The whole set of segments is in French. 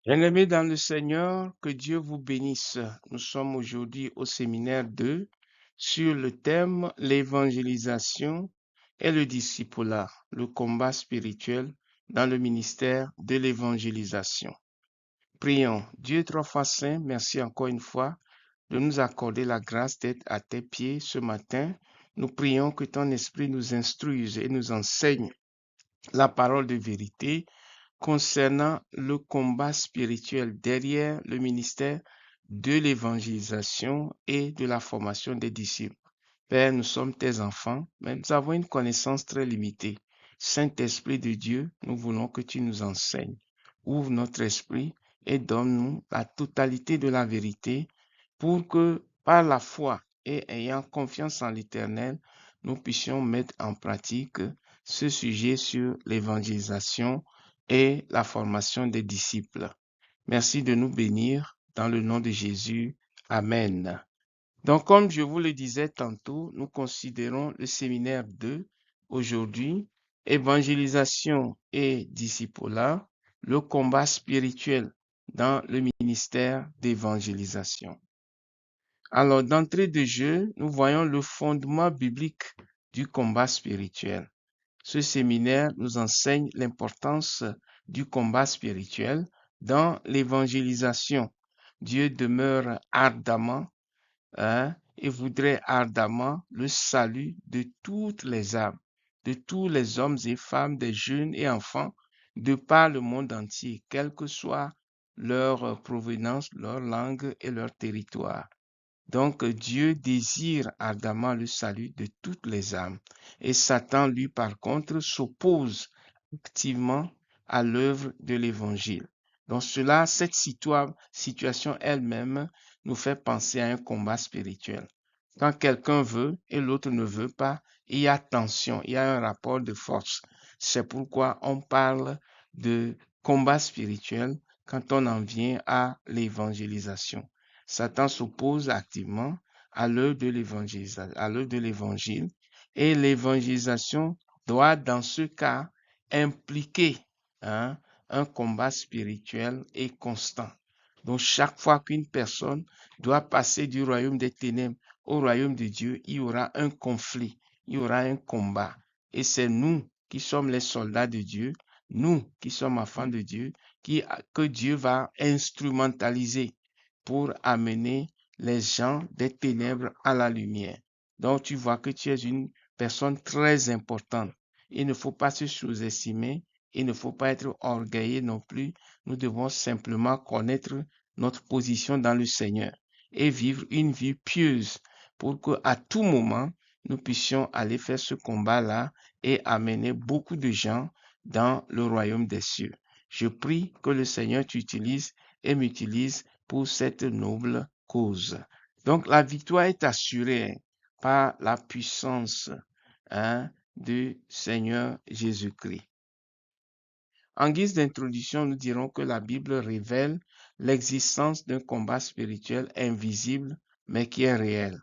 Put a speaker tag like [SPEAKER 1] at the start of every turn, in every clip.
[SPEAKER 1] Bien-aimés dans le Seigneur, que Dieu vous bénisse. Nous sommes aujourd'hui au séminaire 2 sur le thème l'évangélisation et le discipulat, le combat spirituel dans le ministère de l'évangélisation. Prions. Dieu trois fois saint, merci encore une fois de nous accorder la grâce d'être à tes pieds ce matin. Nous prions que ton esprit nous instruise et nous enseigne la parole de vérité concernant le combat spirituel derrière le ministère de l'évangélisation et de la formation des disciples. Père, nous sommes tes enfants, mais nous avons une connaissance très limitée. Saint-Esprit de Dieu, nous voulons que tu nous enseignes. Ouvre notre esprit et donne-nous la totalité de la vérité pour que par la foi et ayant confiance en l'Éternel, nous puissions mettre en pratique ce sujet sur l'évangélisation et la formation des disciples. Merci de nous bénir dans le nom de Jésus. Amen. Donc, comme je vous le disais tantôt, nous considérons le séminaire 2 aujourd'hui, évangélisation et discipulat, le combat spirituel dans le ministère d'évangélisation. Alors, d'entrée de jeu, nous voyons le fondement biblique du combat spirituel. Ce séminaire nous enseigne l'importance du combat spirituel dans l'évangélisation. Dieu demeure ardemment et voudrait ardemment le salut de toutes les âmes, de tous les hommes et femmes, des jeunes et enfants, de par le monde entier, quelle que soit leur provenance, leur langue et leur territoire. Donc Dieu désire ardemment le salut de toutes les âmes. Et Satan, lui, par contre, s'oppose activement à l'œuvre de l'Évangile. Donc cela, cette situation elle-même nous fait penser à un combat spirituel. Quand quelqu'un veut et l'autre ne veut pas, il y a tension, il y a un rapport de force. C'est pourquoi on parle de combat spirituel quand on en vient à l'évangélisation. Satan s'oppose activement à l'œuvre de l'évangile, et l'évangélisation doit dans ce cas impliquer un combat spirituel et constant. Donc chaque fois qu'une personne doit passer du royaume des ténèbres au royaume de Dieu, il y aura un conflit, il y aura un combat. Et c'est nous qui sommes les soldats de Dieu, nous qui sommes enfants de Dieu, que Dieu va instrumentaliser pour amener les gens des ténèbres à la lumière. Donc tu vois que tu es une personne très importante. Il ne faut pas se sous-estimer, il ne faut pas être orgueilleux non plus. Nous devons simplement connaître notre position dans le Seigneur et vivre une vie pieuse pour qu'à tout moment, nous puissions aller faire ce combat-là et amener beaucoup de gens dans le royaume des cieux. Je prie que le Seigneur t'utilise et m'utilise pour cette noble cause. Donc la victoire est assurée par la puissance du Seigneur Jésus-Christ. En guise d'introduction, nous dirons que la Bible révèle l'existence d'un combat spirituel invisible, mais qui est réel.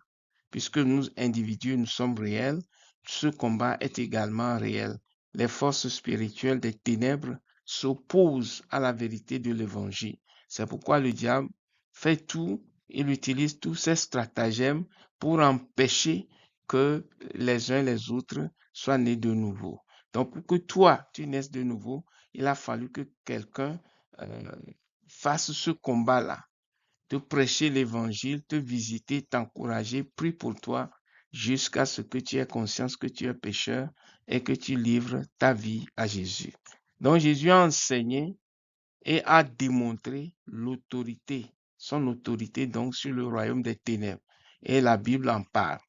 [SPEAKER 1] Puisque nous, individus, nous sommes réels, ce combat est également réel. Les forces spirituelles des ténèbres s'opposent à la vérité de l'Évangile. C'est pourquoi le diable fait tout, il utilise tous ses stratagèmes pour empêcher que les uns et les autres soient nés de nouveau. Donc, pour que toi, tu naisses de nouveau, il a fallu que quelqu'un fasse ce combat-là, te prêcher l'évangile, te visiter, t'encourager, prie pour toi, jusqu'à ce que tu aies conscience que tu es pécheur et que tu livres ta vie à Jésus. Donc Jésus a enseigné et a démontré l'autorité, son autorité donc sur le royaume des ténèbres. Et la Bible en parle.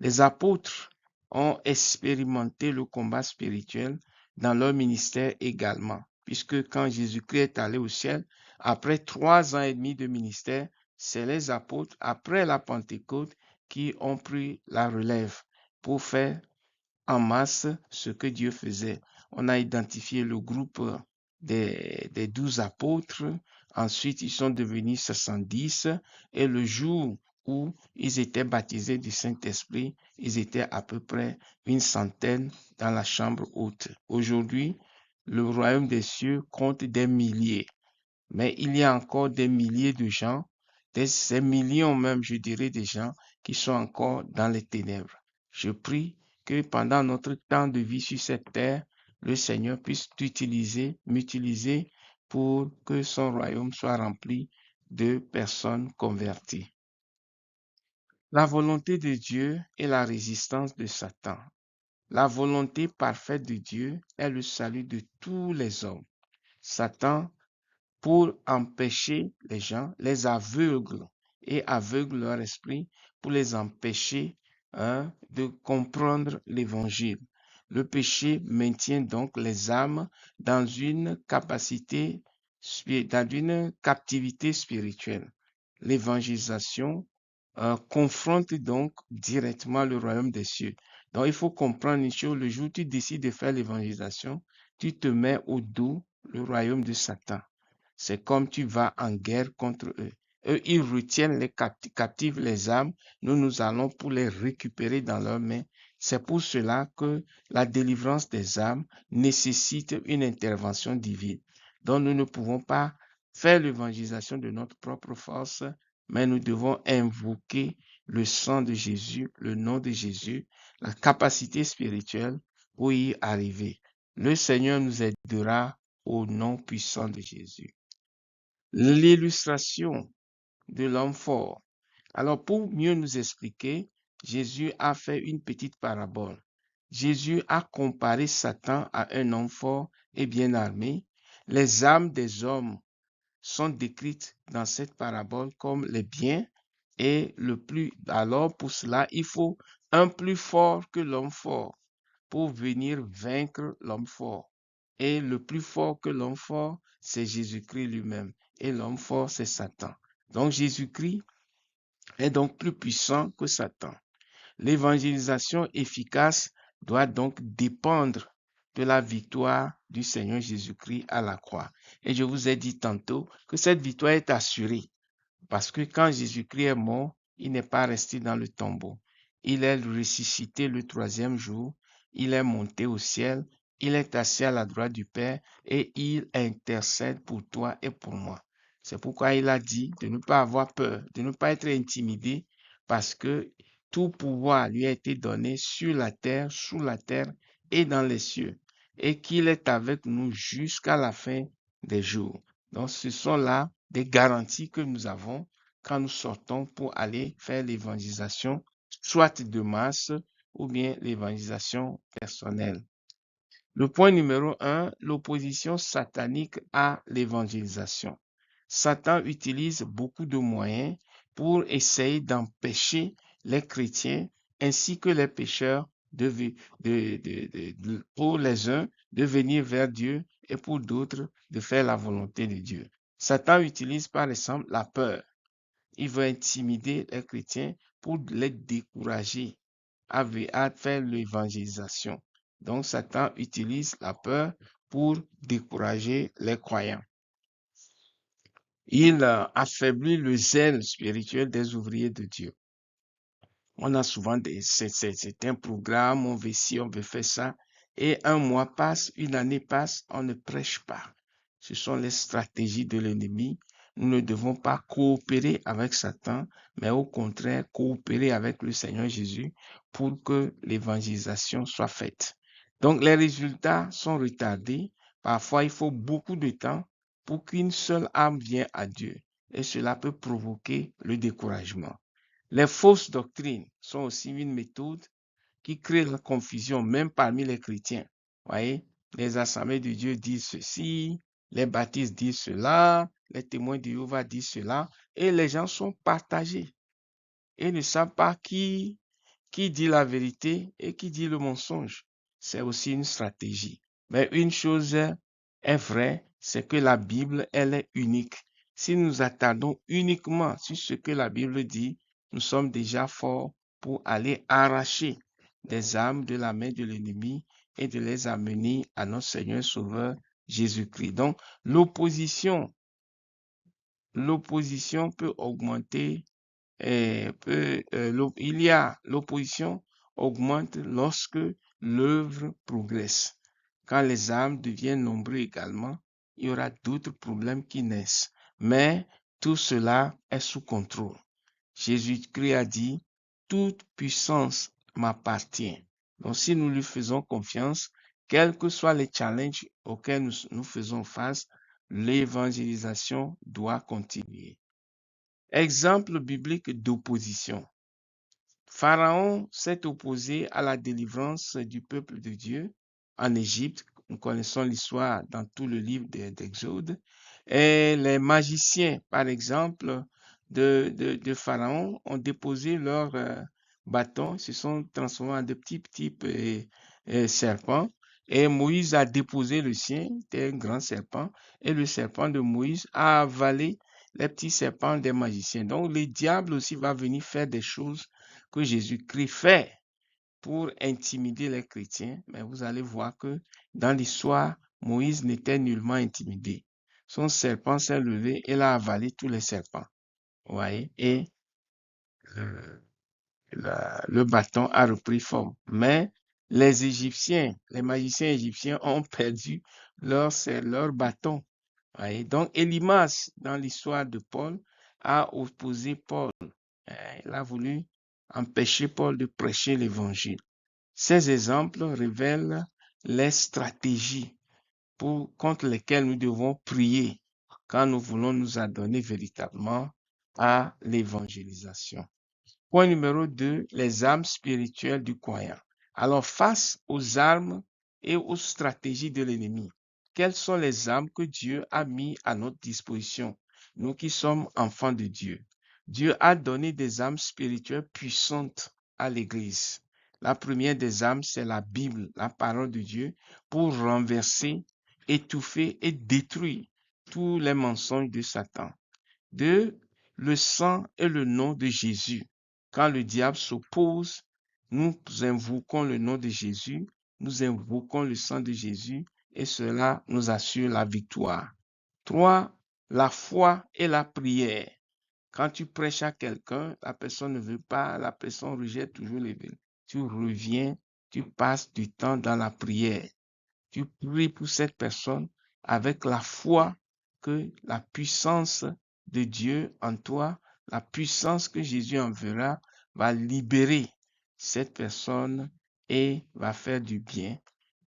[SPEAKER 1] Les apôtres ont expérimenté le combat spirituel dans leur ministère également, puisque quand Jésus-Christ est allé au ciel, après 3 ans et demi de ministère, c'est les apôtres, après la Pentecôte, qui ont pris la relève pour faire en masse ce que Dieu faisait. On a identifié le groupe des 12 apôtres. Ensuite, ils sont devenus 70. Et le jour où ils étaient baptisés du Saint-Esprit, ils étaient à peu près une centaine dans la chambre haute. Aujourd'hui, le royaume des cieux compte des milliers. Mais il y a encore des milliers de gens, des millions même, je dirais, de gens qui sont encore dans les ténèbres. Je prie que pendant notre temps de vie sur cette terre, le Seigneur puisse m'utiliser pour que son royaume soit rempli de personnes converties. La volonté de Dieu et la résistance de Satan. La volonté parfaite de Dieu est le salut de tous les hommes. Satan, pour empêcher les gens, les aveugle et aveugle leur esprit pour les empêcher de comprendre l'évangile. Le péché maintient donc les âmes dans une captivité spirituelle. L'évangélisation confronte donc directement le royaume des cieux. Donc il faut comprendre une chose, le jour où tu décides de faire l'évangélisation, tu te mets au dos le royaume de Satan. C'est comme tu vas en guerre contre eux. Eux, ils retiennent les captifs, les âmes. Nous allons pour les récupérer dans leurs mains. C'est pour cela que la délivrance des âmes nécessite une intervention divine. Donc, nous ne pouvons pas faire l'évangélisation de notre propre force, mais nous devons invoquer le sang de Jésus, le nom de Jésus, la capacité spirituelle pour y arriver. Le Seigneur nous aidera au nom puissant de Jésus. L'illustration de l'homme fort. Alors, pour mieux nous expliquer, Jésus a fait une petite parabole. Jésus a comparé Satan à un homme fort et bien armé. Les âmes des hommes sont décrites dans cette parabole comme les biens et le plus. Alors, pour cela, il faut un plus fort que l'homme fort pour venir vaincre l'homme fort. Et le plus fort que l'homme fort, c'est Jésus-Christ lui-même. Et l'homme fort, c'est Satan. Donc Jésus-Christ est donc plus puissant que Satan. L'évangélisation efficace doit donc dépendre de la victoire du Seigneur Jésus-Christ à la croix. Et je vous ai dit tantôt que cette victoire est assurée parce que quand Jésus-Christ est mort, il n'est pas resté dans le tombeau. Il est ressuscité le troisième jour, il est monté au ciel, il est assis à la droite du Père et il intercède pour toi et pour moi. C'est pourquoi il a dit de ne pas avoir peur, de ne pas être intimidé, parce que tout pouvoir lui a été donné sur la terre, sous la terre et dans les cieux, et qu'il est avec nous jusqu'à la fin des jours. Donc, ce sont là des garanties que nous avons quand nous sortons pour aller faire l'évangélisation, soit de masse ou bien l'évangélisation personnelle. Le point numéro 1, l'opposition satanique à l'évangélisation. Satan utilise beaucoup de moyens pour essayer d'empêcher les chrétiens ainsi que les pécheurs pour les uns de venir vers Dieu et pour d'autres de faire la volonté de Dieu. Satan utilise par exemple la peur. Il veut intimider les chrétiens pour les décourager à faire l'évangélisation. Donc, Satan utilise la peur pour décourager les croyants. Il affaiblit le zèle spirituel des ouvriers de Dieu. On a souvent c'est un programme, on veut ci, on veut faire ça, et un mois passe, une année passe, on ne prêche pas. Ce sont les stratégies de l'ennemi. Nous ne devons pas coopérer avec Satan, mais au contraire coopérer avec le Seigneur Jésus pour que l'évangélisation soit faite. Donc les résultats sont retardés. Parfois, il faut beaucoup de temps pour qu'une seule âme vienne à Dieu. Et cela peut provoquer le découragement. Les fausses doctrines sont aussi une méthode qui crée la confusion même parmi les chrétiens. Voyez, les assemblées de Dieu disent ceci, les baptistes disent cela, les témoins de Jéhovah disent cela, et les gens sont partagés et ne savent pas qui dit la vérité et qui dit le mensonge. C'est aussi une stratégie. Mais une chose est vraie, c'est que la Bible, elle est unique. Si nous attardons uniquement sur ce que la Bible dit, nous sommes déjà forts pour aller arracher des âmes de la main de l'ennemi et de les amener à notre Seigneur Sauveur Jésus-Christ. Donc, l'opposition peut augmenter l'opposition augmente lorsque l'œuvre progresse. Quand les âmes deviennent nombreuses également, il y aura d'autres problèmes qui naissent. Mais tout cela est sous contrôle. Jésus-Christ a dit, toute puissance m'appartient. Donc, si nous lui faisons confiance, quels que soient les challenges auxquels nous faisons face, l'évangélisation doit continuer. Exemple biblique d'opposition. Pharaon s'est opposé à la délivrance du peuple de Dieu en Égypte. Nous connaissons l'histoire dans tout le livre d'Exode. Et les magiciens, par exemple, de Pharaon ont déposé leurs bâtons, se sont transformés en de petits serpents. Et Moïse a déposé le sien, c'était un grand serpent, et le serpent de Moïse a avalé les petits serpents des magiciens. Donc, le diable aussi va venir faire des choses que Jésus-Christ fait pour intimider les chrétiens. Mais vous allez voir que dans l'histoire, Moïse n'était nullement intimidé. Son serpent s'est levé et a avalé tous les serpents. Vous voyez? Et le bâton a repris forme. Mais les Égyptiens, les magiciens égyptiens ont perdu leur bâton. Voyez? Donc, Élymas, dans l'histoire de Paul, a opposé Paul. Il a voulu empêcher Paul de prêcher l'évangile. Ces exemples révèlent les stratégies contre lesquelles nous devons prier quand nous voulons nous adonner véritablement à l'évangélisation. Point numéro 2, les armes spirituelles du croyant. Alors, face aux armes et aux stratégies de l'ennemi, quelles sont les armes que Dieu a mis à notre disposition, nous qui sommes enfants de Dieu? Dieu a donné des armes spirituelles puissantes à l'Église. La première des armes, c'est la Bible, la parole de Dieu, pour renverser, étouffer et détruire tous les mensonges de Satan. 2, le sang et le nom de Jésus. Quand le diable s'oppose, nous invoquons le nom de Jésus, nous invoquons le sang de Jésus et cela nous assure la victoire. 3, la foi et la prière. Quand tu prêches à quelqu'un, la personne ne veut pas, la personne rejette toujours l'évangile. Tu reviens, tu passes du temps dans la prière. Tu pries pour cette personne avec la foi que la puissance de Dieu en toi, la puissance que Jésus enverra, va libérer cette personne et va faire du bien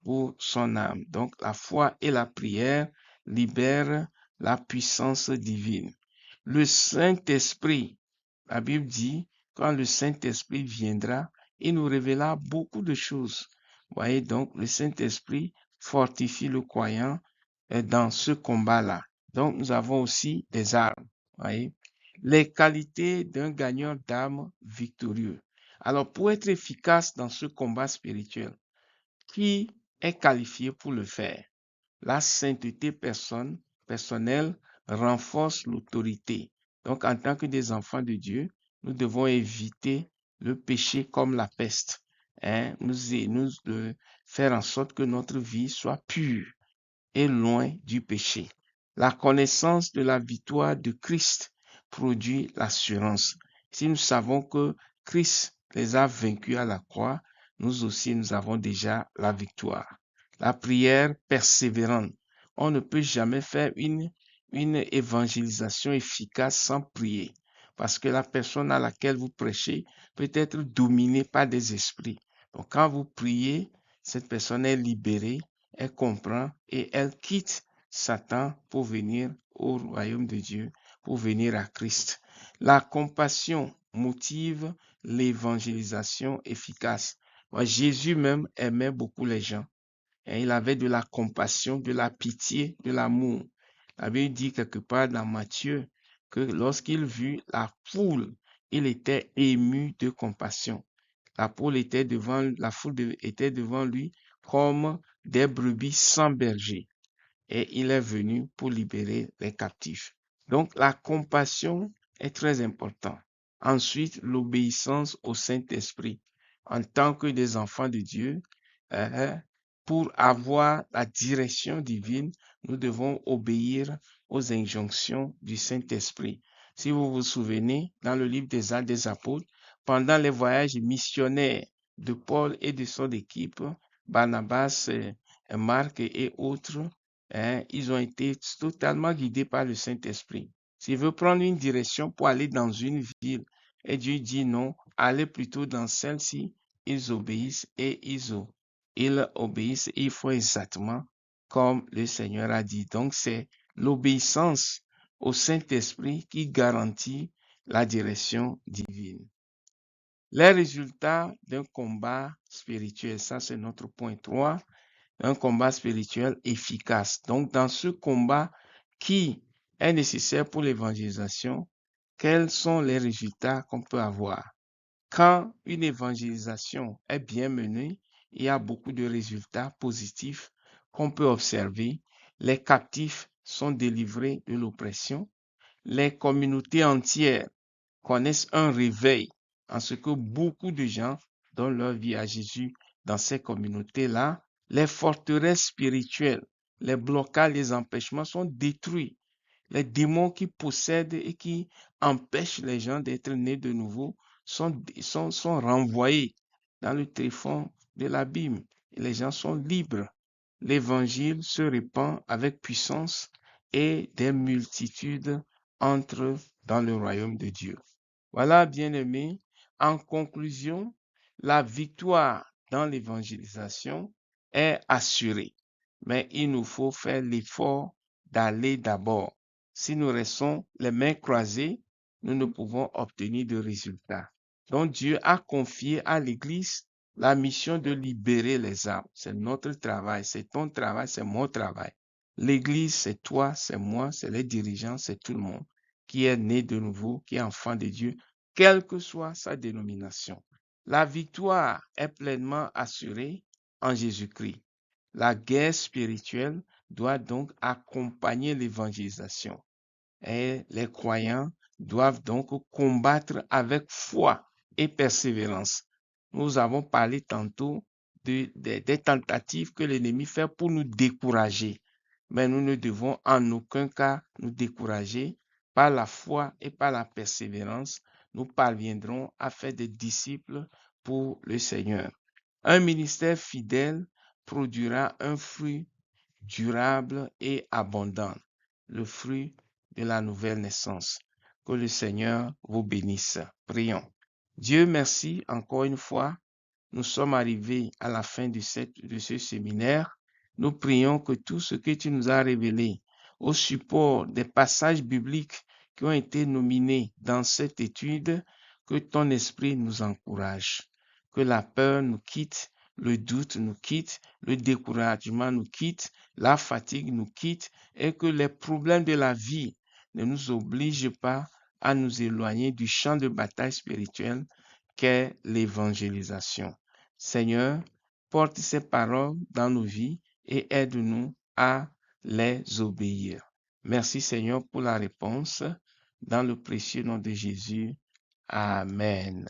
[SPEAKER 1] pour son âme. Donc, la foi et la prière libèrent la puissance divine. Le Saint-Esprit, la Bible dit, quand le Saint-Esprit viendra, il nous révélera beaucoup de choses. Vous voyez, donc, le Saint-Esprit fortifie le croyant dans ce combat-là. Donc, nous avons aussi des armes. Voyez? Les qualités d'un gagneur d'âme victorieux. Alors, pour être efficace dans ce combat spirituel, qui est qualifié pour le faire? La sainteté personnelle renforce l'autorité. Donc, en tant que des enfants de Dieu, nous devons éviter le péché comme la peste. Nous faire en sorte que notre vie soit pure et loin du péché. La connaissance de la victoire de Christ produit l'assurance. Si nous savons que Christ les a vaincus à la croix, nous aussi, nous avons déjà la victoire. La prière persévérante. On ne peut jamais faire une évangélisation efficace sans prier, parce que la personne à laquelle vous prêchez peut être dominée par des esprits. Donc, quand vous priez, cette personne est libérée, elle comprend et elle quitte Satan pour venir au royaume de Dieu, pour venir à Christ. La compassion motive l'évangélisation efficace. Jésus même aimait beaucoup les gens. Et il avait de la compassion, de la pitié, de l'amour. La Bible dit quelque part dans Matthieu que lorsqu'il vit la foule, il était ému de compassion. La foule était devant lui comme des brebis sans berger. Et il est venu pour libérer les captifs. Donc la compassion est très importante. Ensuite, l'obéissance au Saint-Esprit. En tant que des enfants de Dieu, pour avoir la direction divine, nous devons obéir aux injonctions du Saint-Esprit. Si vous vous souvenez, dans le livre des Actes des Apôtres, pendant les voyages missionnaires de Paul et de son équipe, Barnabas, Marc et autres, Ils ont été totalement guidés par le Saint-Esprit. S'ils veulent prendre une direction pour aller dans une ville, et Dieu dit non, allez plutôt dans celle-ci, ils obéissent et ils obéissent et ils font exactement comme le Seigneur a dit. Donc, c'est l'obéissance au Saint-Esprit qui garantit la direction divine. Les résultats d'un combat spirituel, ça c'est notre point 3, un combat spirituel efficace. Donc, dans ce combat qui est nécessaire pour l'évangélisation, quels sont les résultats qu'on peut avoir? Quand une évangélisation est bien menée, il y a beaucoup de résultats positifs qu'on peut observer. Les captifs sont délivrés de l'oppression. Les communautés entières connaissent un réveil en ce que beaucoup de gens donnent leur vie à Jésus dans ces communautés-là. Les forteresses spirituelles, les blocages, les empêchements sont détruits. Les démons qui possèdent et qui empêchent les gens d'être nés de nouveau sont renvoyés dans le tréfonds de l'abîme. Les gens sont libres. L'évangile se répand avec puissance et des multitudes entrent dans le royaume de Dieu. Voilà, bien-aimés, en conclusion, la victoire dans l'évangélisation est assurée, mais il nous faut faire l'effort d'aller d'abord. Si nous restons les mains croisées, nous ne pouvons obtenir de résultats. Donc Dieu a confié à l'Église la mission de libérer les âmes. C'est notre travail, c'est ton travail, c'est mon travail. L'Église, c'est toi, c'est moi, c'est les dirigeants, c'est tout le monde qui est né de nouveau, qui est enfant de Dieu, quelle que soit sa dénomination. La victoire est pleinement assurée en Jésus-Christ. La guerre spirituelle doit donc accompagner l'évangélisation. Et les croyants doivent donc combattre avec foi et persévérance. Nous avons parlé tantôt des tentatives que l'ennemi fait pour nous décourager. Mais nous ne devons en aucun cas nous décourager. Par la foi et par la persévérance, nous parviendrons à faire des disciples pour le Seigneur. Un ministère fidèle produira un fruit durable et abondant, le fruit de la nouvelle naissance. Que le Seigneur vous bénisse. Prions. Dieu, merci encore une fois. Nous sommes arrivés à la fin de ce séminaire. Nous prions que tout ce que tu nous as révélé au support des passages bibliques qui ont été nominés dans cette étude, que ton esprit nous encourage, que la peur nous quitte, le doute nous quitte, le découragement nous quitte, la fatigue nous quitte et que les problèmes de la vie ne nous obligent pas à nous éloigner du champ de bataille spirituel qu'est l'évangélisation. Seigneur, porte ces paroles dans nos vies et aide-nous à les obéir. Merci Seigneur pour la réponse. Dans le précieux nom de Jésus. Amen.